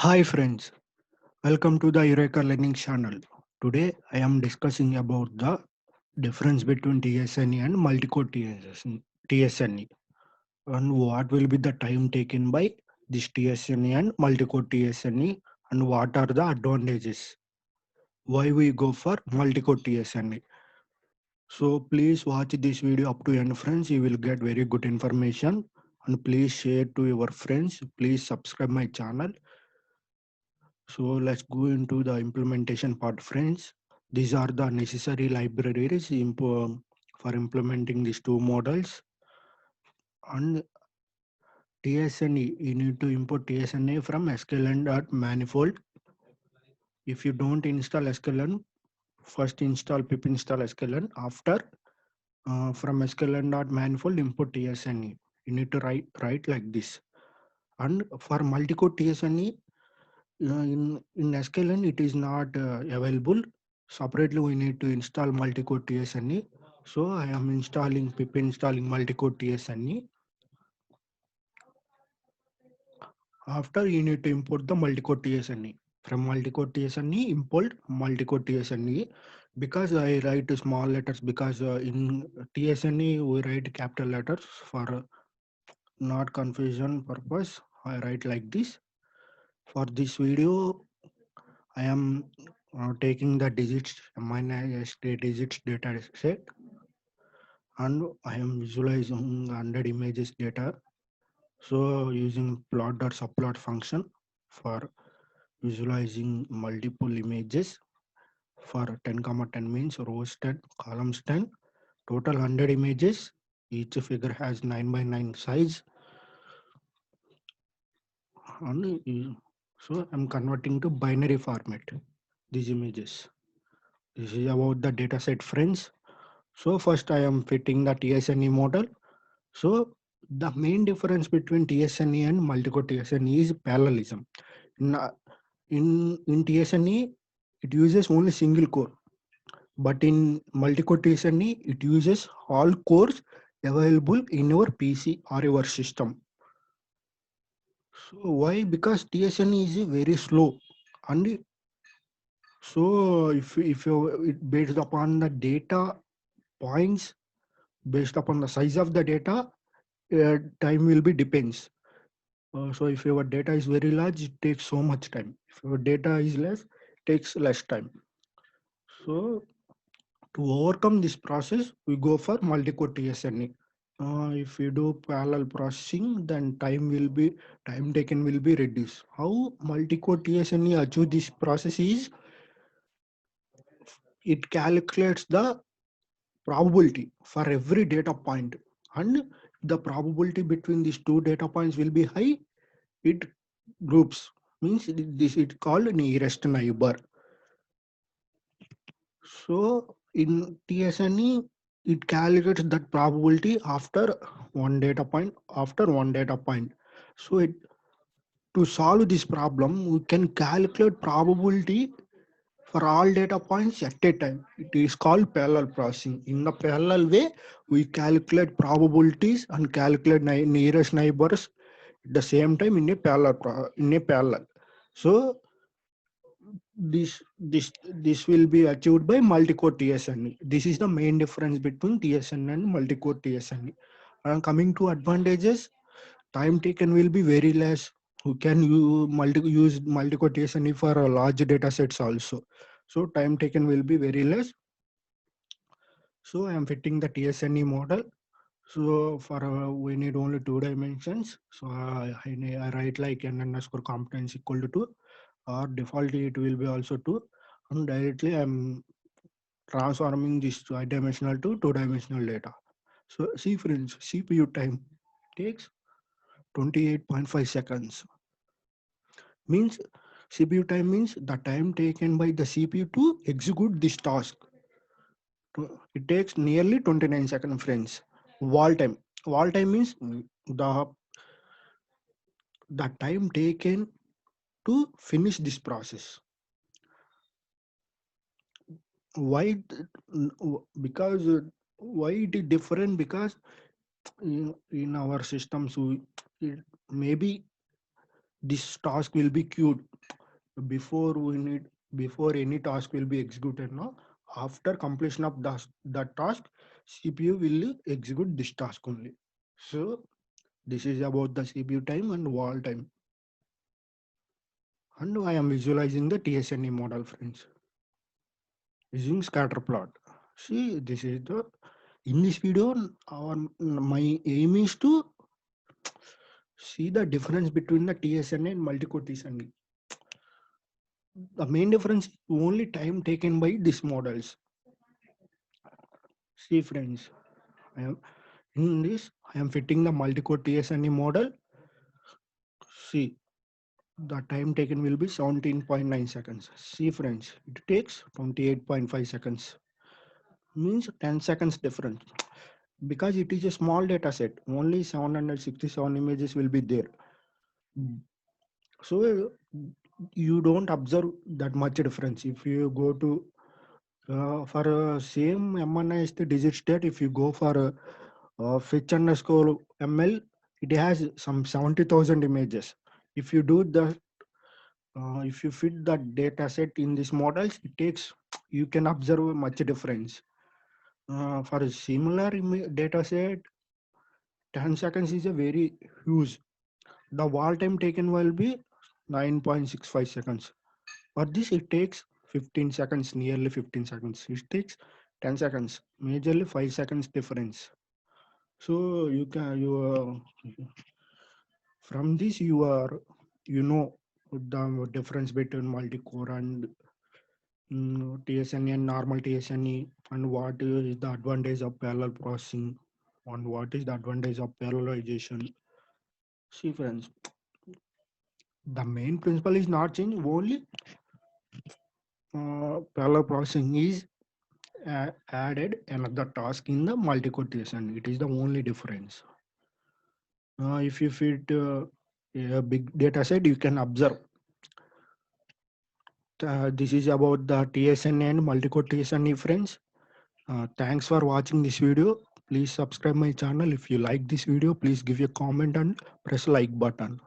Hi friends, welcome to the Eureka Learning channel. Today I am discussing about the difference between TSNE and multi-core TSNE and what will be the time taken by this TSNE and multi-core TSNE and what are the advantages. Why we go for multi-core TSNE. So please watch this video up to end friends. You will get very good information and please share to your friends. Please subscribe my channel. So let's go into the implementation part, friends. These are the necessary libraries for implementing these two models. And TSNE, you need to import TSNE from sklearn.manifold. If you don't install sklearn, first install pip install sklearn. After from sklearn.manifold import TSNE. You need to write like this. And for multi-core TSNE, in sklearn it is not available. Separately we need to install multi-core tsne. So I am installing pip installing multi-core tsne. After you need to import the multi-core tsne. From multi-core tsne import multi-core tsne. Because I write small letters, because in tsne we write capital letters for not confusion purpose. I write like this. For this video I am taking the digits minus the digits data set, and I am visualizing 100 images data. So using plot.subplot function for visualizing multiple images for 10 comma 10 means rows 10 columns 10 total 100 images. Each figure has 9 by 9 size, and so I'm converting to binary format these images. This is about the data set, friends. So first I am fitting the TSNE model. So the main difference between TSNE and multi-core TSNE is parallelism. In, in TSNE, it uses only single core, but in multi-core TSNE, it uses all cores available in your PC or your system. So why? Because TSNE is very slow, and so if you it based upon the data points, based upon the size of the data, time will be depends. So if your data is very large, it takes so much time. If your data is less, it takes less time. So to overcome this process, we go for multi-core TSNE. If you do parallel processing, then time taken will be reduced. How multi-core TSNE achieve this process is it calculates the probability for every data point, and the probability between these two data points will be high. It groups means this is called nearest neighbor. So in TSNE, it calculates that probability after one data point. So to solve this problem, we can calculate probability for all data points at a time. It is called parallel processing. In the parallel way, we calculate probabilities and calculate nearest neighbors at the same time in a parallel. So this will be achieved by multi-core TSNE. This is the main difference between TSN and multi-core TSNE. Coming to advantages, time taken will be very less. You can use multi-core TSNE for large data sets also. So time taken will be very less. So I am fitting the TSNE model. So for we need only two dimensions. So I write like n underscore competence equal to 2, or default it will be also 2. And directly I'm transforming this dimensional to two-dimensional data. So see friends, CPU time takes 28.5 seconds. Means CPU time means the time taken by the CPU to execute this task. It takes nearly 29 seconds, friends. Wall time. Wall time means the time taken to finish this process. Why? Because why it is different? Because in our systems, maybe this task will be queued. before we need before any task will be executed now, after completion of that task, CPU will execute this task only. So this is about the CPU time and wall time. And I am visualizing the TSNE model, friends, using scatter plot. See, this is the in this video, my aim is to see the difference between the TSNA and multi-core TSNA. The main difference is only time taken by these models. See, friends, I am in this. I am fitting the multi-core TSNA model. See, the time taken will be 17.9 seconds. See, friends, it takes 28.5 seconds. Means 10 seconds difference. Because it is a small data set, only 767 images will be there. So you don't observe that much difference. If you go to for same MNIST digit state, if you go for fetch underscore ML, it has some 70,000 images. If you do the if you fit that data set in these models, it takes you can observe much difference. For a similar data set, 10 seconds is a very huge. The wall time taken will be 9.65 seconds. For this, it takes 15 seconds, nearly 15 seconds. It takes 10 seconds, majorly 5 seconds difference. So you can from this you know the difference between multi-core and TSNE and normal TSNE, and what is the advantage of parallel processing and what is the advantage of parallelization. See, friends, the main principle is not changed. Only parallel processing is added another task in the multi-quotation. It is the only difference. If you fit a big data set, you can observe. This is about the TSN and multi-quotation difference. Thanks for watching this video. Please subscribe my channel. If you like this video, please give a comment and press like button.